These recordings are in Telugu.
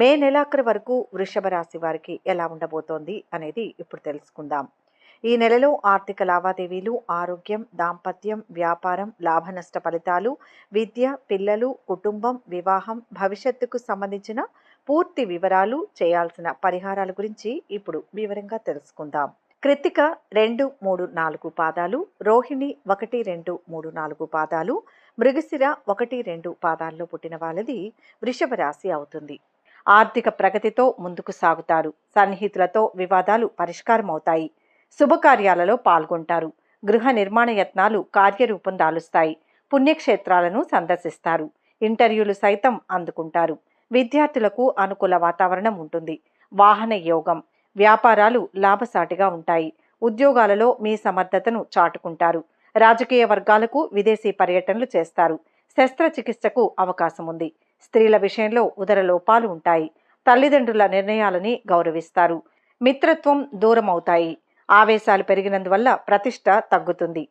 మే నెలాఖరు వరకు వృషభ రాశి వారికి ఎలా ఉండబోతోంది అనేది ఇప్పుడు తెలుసుకుందాం. ఈ నెలలో ఆర్థిక లావాదేవీలు, ఆరోగ్యం, దాంపత్యం, వ్యాపారం, లాభనష్ట ఫలితాలు, విద్య, పిల్లలు, కుటుంబం, వివాహం, భవిష్యత్తుకు సంబంధించిన పూర్తి వివరాలు, చేయాల్సిన పరిహారాల గురించి ఇప్పుడు వివరంగా తెలుసుకుందాం. కృత్తిక 2, 3, 4 పాదాలు, రోహిణి 1, 2, 3, 4 పాదాలు, మృగశిర 1, 2 పాదాల్లో పుట్టిన వాళ్ళది వృషభ రాశి అవుతుంది. ఆర్థిక ప్రగతితో ముందుకు సాగుతారు. సన్నిహితులతో వివాదాలు పరిష్కారం అవుతాయి. శుభకార్యాలలో పాల్గొంటారు. గృహ నిర్మాణ యత్నాలు కార్యరూపం దాలుస్తాయి. పుణ్యక్షేత్రాలను సందర్శిస్తారు. ఇంటర్వ్యూలు సైతం అందుకుంటారు. విద్యార్థులకు అనుకూల వాతావరణం ఉంటుంది. వాహన యోగం. వ్యాపారాలు లాభసాటిగా ఉంటాయి. ఉద్యోగాలలో మీ సమర్థతను చాటుకుంటారు. రాజకీయ వర్గాలకు విదేశీ పర్యటనలు చేస్తారు. శస్త్రచికిత్సకు అవకాశం ఉంది. స్త్రీల విషయంలో ఉదర లోపాలు ఉంటాయి. తల్లిదండ్రుల నిర్ణయాలని గౌరవిస్తారు. మిత్రత్వం దూరం అవుతాయి. ఆవేశాలు పెరిగినందువల్ల ప్రతిష్ట తగ్గుతుంది.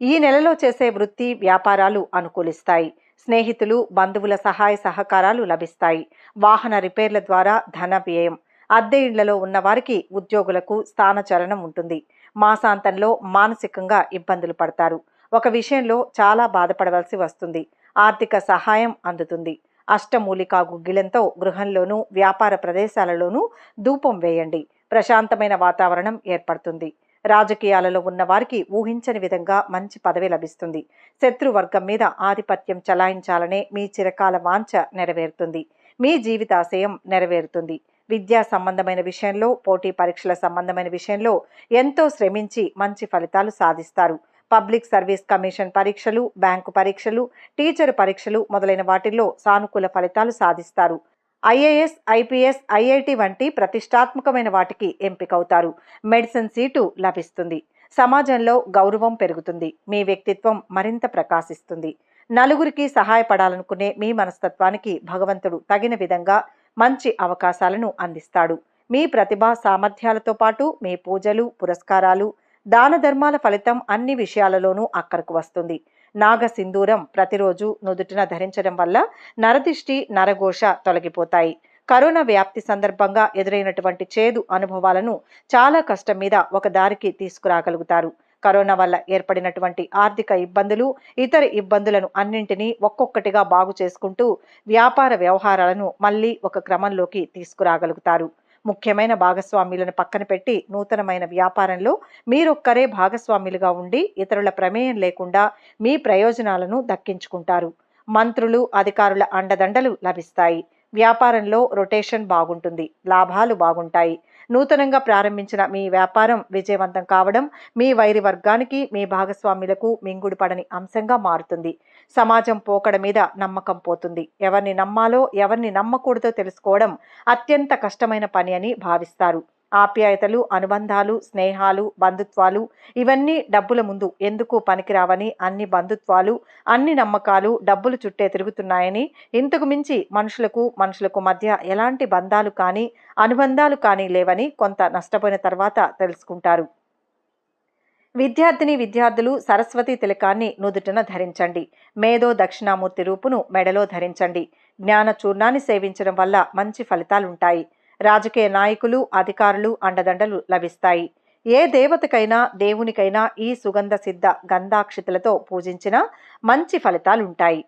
ఈ నెలలో చేసే వృత్తి వ్యాపారాలు అనుకూలిస్తాయి. స్నేహితులు, బంధువుల సహాయ సహకారాలు లభిస్తాయి. వాహన రిపేర్ల ద్వారా ధన వ్యయం. అద్దె ఇళ్లలో ఉన్న వారికి ఉద్యోగులకు స్థానచలనం ఉంటుంది. మాసాంతంలో మానసికంగా ఇబ్బందులు పడతారు. ఒక విషయంలో చాలా బాధపడవలసి వస్తుంది. ఆర్థిక సహాయం అందుతుంది. అష్టమూలికా గుగ్గిలంతో గృహంలోనూ వ్యాపార ప్రదేశాలలోనూ ధూపం వేయండి. ప్రశాంతమైన వాతావరణం ఏర్పడుతుంది. రాజకీయాలలో ఉన్న వారికి ఊహించని విధంగా మంచి పదవి లభిస్తుంది. శత్రువర్గం మీద ఆధిపత్యం చలాయించాలనే మీ చిరకాల వాంఛ నెరవేరుతుంది. మీ జీవితాశయం నెరవేరుతుంది. విద్యా సంబంధమైన విషయంలో, పోటీ పరీక్షల సంబంధమైన విషయంలో ఎంతో శ్రమించి మంచి ఫలితాలు సాధిస్తారు. పబ్లిక్ సర్వీస్ కమిషన్ పరీక్షలు, బ్యాంకు పరీక్షలు, టీచర్ పరీక్షలు మొదలైన వాటిల్లో సానుకూల ఫలితాలు సాధిస్తారు. ఐఏఎస్, ఐపీఎస్, ఐఐటి వంటి ప్రతిష్టాత్మకమైన వాటికి ఎంపికవుతారు. మెడిసిన్ సీటు లభిస్తుంది. సమాజంలో గౌరవం పెరుగుతుంది. మీ వ్యక్తిత్వం మరింత ప్రకాశిస్తుంది. నలుగురికి సహాయపడాలనుకునే మీ మనస్తత్వానికి భగవంతుడు తగిన విధంగా మంచి అవకాశాలను అందిస్తాడు. మీ ప్రతిభా సామర్థ్యాలతో పాటు మీ పూజలు, పురస్కారాలు, దాన ధర్మాల ఫలితం అన్ని విషయాలలోనూ అక్కరకు వస్తుంది. నాగ సింధూరం ప్రతిరోజు నుదుటిన ధరించడం వల్ల నరదిష్టి, నరఘోష తొలగిపోతాయి. కరోనా వ్యాప్తి సందర్భంగా ఎదురైనటువంటి చేదు అనుభవాలను చాలా కష్టం మీద ఒక దారికి తీసుకురాగలుగుతారు. కరోనా వల్ల ఏర్పడినటువంటి ఆర్థిక ఇబ్బందులు, ఇతర ఇబ్బందులను అన్నింటినీ ఒక్కొక్కటిగా బాగు చేసుకుంటూ వ్యాపార వ్యవహారాలను మళ్ళీ ఒక క్రమంలోకి తీసుకురాగలుగుతారు. ముఖ్యమైన భాగస్వామ్యులను పక్కన పెట్టి నూతనమైన వ్యాపారంలో మీరొక్కరే భాగస్వామ్యులుగా ఉండి ఇతరుల ప్రమేయం లేకుండా మీ ప్రయోజనాలను దక్కించుకుంటారు. మంత్రులు, అధికారుల అండదండలు లభిస్తాయి. వ్యాపారంలో రొటేషన్ బాగుంటుంది. లాభాలు బాగుంటాయి. నూతనంగా ప్రారంభించిన మీ వ్యాపారం విజయవంతం కావడం మీ వైరి వర్గానికి, మీ భాగస్వాములకు మింగుడు పడని అంశంగా మారుతుంది. సమాజం పోకడ మీద నమ్మకం పోతుంది. ఎవరిని నమ్మాలో, ఎవరిని నమ్మకూడదో తెలుసుకోవడం అత్యంత కష్టమైన పని అని భావిస్తారు. ఆప్యాయతలు, అనుబంధాలు, స్నేహాలు, బంధుత్వాలు ఇవన్నీ డబ్బుల ముందు ఎందుకు పనికిరావని అన్ని బంధుత్వాలు, అన్ని నమ్మకాలు డబ్బులు చుట్టే తిరుగుతున్నాయని, ఇంతకు మించి మనుషులకు మధ్య ఎలాంటి బంధాలు కానీ అనుబంధాలు కానీ లేవని కొంత నష్టపోయిన తర్వాత తెలుసుకుంటారు. విద్యార్థులు సరస్వతి తిలకాన్ని నుదుటిన ధరించండి. మేధో దక్షిణామూర్తి రూపును మెడలో ధరించండి. జ్ఞాన చూర్ణాన్ని సేవించడం వల్ల మంచి ఫలితాలుంటాయి. రాజకీయ నాయకులు, అధికారులు అండదండలు లభిస్తాయి. ఏ దేవతకైనా, దేవునికైనా ఈ సుగంధ సిద్ధ గంధాక్షితులతో పూజించినా మంచి ఫలితాలుంటాయి.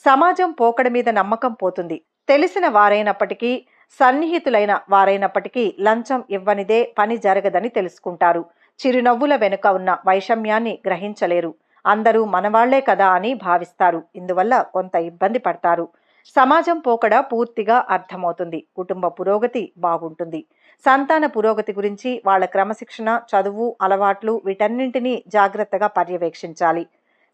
సమాజం పోకడ మీద నమ్మకం పోతుంది. తెలిసిన వారైనప్పటికీ, సన్నిహితులైన వారైనప్పటికీ లంచం ఇవ్వనిదే పని జరగదని తెలుసుకుంటారు. చిరునవ్వుల వెనుక ఉన్న వైషమ్యాన్ని గ్రహించలేరు. అందరూ మనవాళ్లే కదా అని భావిస్తారు. ఇందువల్ల కొంత ఇబ్బంది పడతారు. సమాజం పోకడ పూర్తిగా అర్థమవుతుంది. కుటుంబ పురోగతి బాగుంటుంది. సంతాన పురోగతి గురించి వాళ్ళ క్రమశిక్షణ, చదువు, అలవాట్లు వీటన్నింటినీ జాగ్రత్తగా పర్యవేక్షించాలి.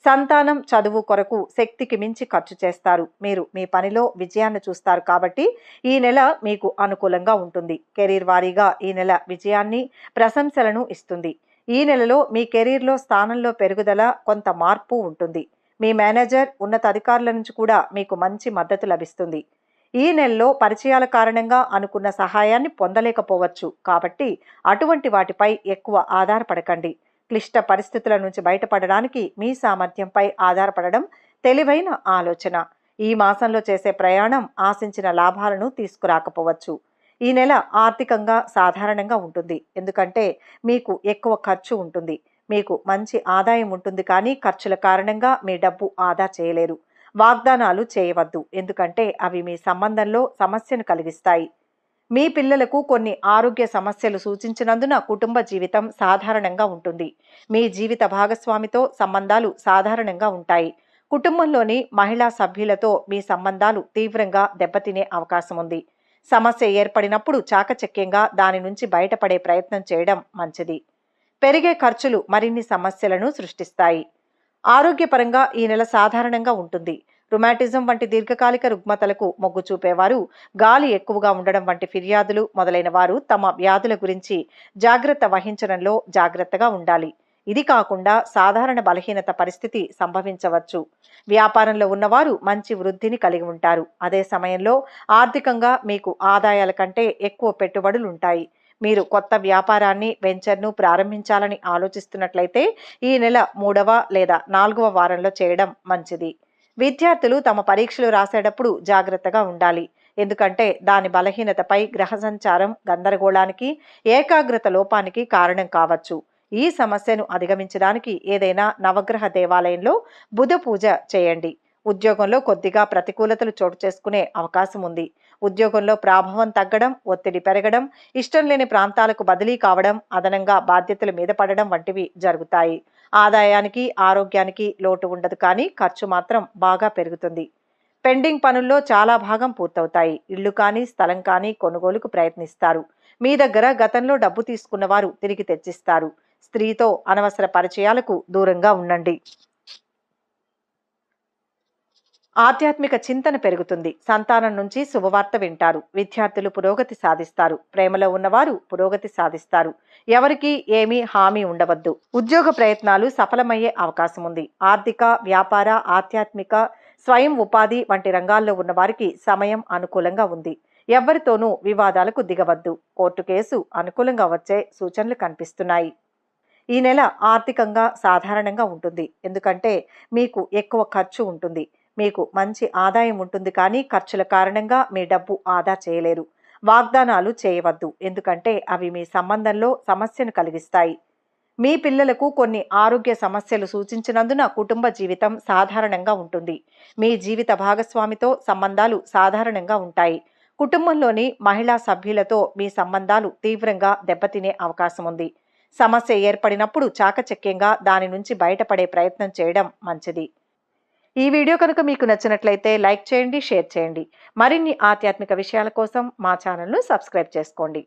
సంతానం చదువు కొరకు శక్తికి మించి ఖర్చు చేస్తారు. మీరు మీ పనిలో విజయాన్ని చూస్తారు కాబట్టి ఈ నెల మీకు అనుకూలంగా ఉంటుంది. కెరీర్ వారీగా ఈ నెల విజయాన్ని, ప్రశంసలను ఇస్తుంది. ఈ నెలలో మీ కెరీర్లో స్థానంలో పెరుగుదల, కొంత మార్పు ఉంటుంది. మీ మేనేజర్, ఉన్నతాధికారుల నుంచి కూడా మీకు మంచి మద్దతు లభిస్తుంది. ఈ నెలలో పరిచయాల కారణంగా అనుకున్న సహాయాన్ని పొందలేకపోవచ్చు. కాబట్టి అటువంటి వాటిపై ఎక్కువ ఆధారపడకండి. క్లిష్ట పరిస్థితుల నుంచి బయటపడడానికి మీ సామర్థ్యంపై ఆధారపడడం తెలివైన ఆలోచన. ఈ మాసంలో చేసే ప్రయాణం ఆశించిన లాభాలను తీసుకురాకపోవచ్చు. ఈ నెల ఆర్థికంగా సాధారణంగా ఉంటుంది. ఎందుకంటే మీకు ఎక్కువ ఖర్చు ఉంటుంది. మీకు మంచి ఆదాయం ఉంటుంది కానీ ఖర్చుల కారణంగా మీ డబ్బు ఆదా చేయలేరు. వాగ్దానాలు చేయవద్దు. ఎందుకంటే అవి మీ సంబంధంలో సమస్యను కలిగిస్తాయి. మీ పిల్లలకు కొన్ని ఆరోగ్య సమస్యలు సూచించినందున కుటుంబ జీవితం సాధారణంగా ఉంటుంది. మీ జీవిత భాగస్వామితో సంబంధాలు సాధారణంగా ఉంటాయి. కుటుంబంలోని మహిళా సభ్యులతో మీ సంబంధాలు తీవ్రంగా దెబ్బతినే అవకాశం ఉంది. సమస్య ఏర్పడినప్పుడు చాకచక్యంగా దాని నుంచి బయటపడే ప్రయత్నం చేయడం మంచిది. పెరిగే ఖర్చులు మరిన్ని సమస్యలను సృష్టిస్తాయి. ఆరోగ్యపరంగా ఈ నెల సాధారణంగా ఉంటుంది. రుమాటిజం వంటి దీర్ఘకాలిక రుగ్మతలకు మొగ్గు చూపేవారు, గాలి ఎక్కువగా ఉండడం వంటి ఫిర్యాదులు మొదలైన వారు తమ వ్యాధుల గురించి జాగ్రత్త వహించడంలో జాగ్రత్తగా ఉండాలి. ఇది కాకుండా సాధారణ బలహీనత పరిస్థితి సంభవించవచ్చు. వ్యాపారంలో ఉన్నవారు మంచి వృద్ధిని కలిగి ఉంటారు. అదే సమయంలో ఆర్థికంగా మీకు ఆదాయాల కంటే ఎక్కువ పెట్టుబడులు ఉంటాయి. మీరు కొత్త వ్యాపారాన్ని వెంచర్ను ప్రారంభించాలని ఆలోచిస్తున్నట్లయితే ఈ నెల 3వ లేదా 4వ వారంలో చేయడం మంచిది. విద్యార్థులు తమ పరీక్షలు రాసేటప్పుడు జాగ్రత్తగా ఉండాలి. ఎందుకంటే దాని బలహీనతపై గ్రహ సంచారం గందరగోళానికి, ఏకాగ్రత లోపానికి కారణం కావచ్చు. ఈ సమస్యను అధిగమించడానికి ఏదైనా నవగ్రహ దేవాలయంలో బుధ పూజ చేయండి. ఉద్యోగంలో కొద్దిగా ప్రతికూలతలు చోటు చేసుకునే అవకాశం ఉంది. ఉద్యోగంలో ప్రాభవం తగ్గడం, ఒత్తిడి పెరగడం, ఇష్టం లేని ప్రాంతాలకు బదిలీ కావడం, అదనంగా బాధ్యతల మీద పడడం వంటివి జరుగుతాయి. ఆదాయానికి, ఆరోగ్యానికి లోటు ఉండదు కానీ ఖర్చు మాత్రం బాగా పెరుగుతుంది. పెండింగ్ పనుల్లో చాలా భాగం పూర్తవుతాయి. ఇల్లు కానీ, స్థలం కానీ కొనుగోలుకు ప్రయత్నిస్తారు. మీ దగ్గర గతంలో డబ్బు తీసుకున్న వారు తిరిగి తెచ్చిస్తారు. స్త్రీతో అనవసర పరిచయాలకు దూరంగా ఉండండి. ఆధ్యాత్మిక చింతన పెరుగుతుంది. సంతానం నుంచి శుభవార్త వింటారు. విద్యార్థులు పురోగతి సాధిస్తారు. ప్రేమలో ఉన్నవారు పురోగతి సాధిస్తారు. ఎవరికి ఏమీ హామీ ఉండవద్దు. ఉద్యోగ ప్రయత్నాలు సఫలమయ్యే అవకాశం ఉంది. ఆర్థిక, వ్యాపార, ఆధ్యాత్మిక, స్వయం ఉపాధి వంటి రంగాల్లో ఉన్న వారికి సమయం అనుకూలంగా ఉంది. ఎవరితోనూ వివాదాలకు దిగవద్దు. కోర్టు కేసు అనుకూలంగా వచ్చే సూచనలు కనిపిస్తున్నాయి. ఈ నెల ఆర్థికంగా సాధారణంగా ఉంటుంది. ఎందుకంటే మీకు ఎక్కువ ఖర్చు ఉంటుంది. మీకు మంచి ఆదాయం ఉంటుంది కానీ ఖర్చుల కారణంగా మీ డబ్బు ఆదా చేయలేరు. వాగ్దానాలు చేయవద్దు. ఎందుకంటే అవి మీ సంబంధంలో సమస్యను కలిగిస్తాయి. మీ పిల్లలకు కొన్ని ఆరోగ్య సమస్యలు సూచించినందున కుటుంబ జీవితం సాధారణంగా ఉంటుంది. మీ జీవిత భాగస్వామితో సంబంధాలు సాధారణంగా ఉంటాయి. కుటుంబంలోని మహిళా సభ్యులతో మీ సంబంధాలు తీవ్రంగా దెబ్బతినే అవకాశం ఉంది. సమస్య ఏర్పడినప్పుడు చాకచక్యంగా దాని నుంచి బయటపడే ప్రయత్నం చేయడం మంచిది. ఈ వీడియో కనుక మీకు నచ్చినట్లయితే లైక్ చేయండి, షేర్ చేయండి. మరిన్ని ఆధ్యాత్మిక విషయాల కోసం మా ఛానల్ను సబ్స్క్రైబ్ చేసుకోండి.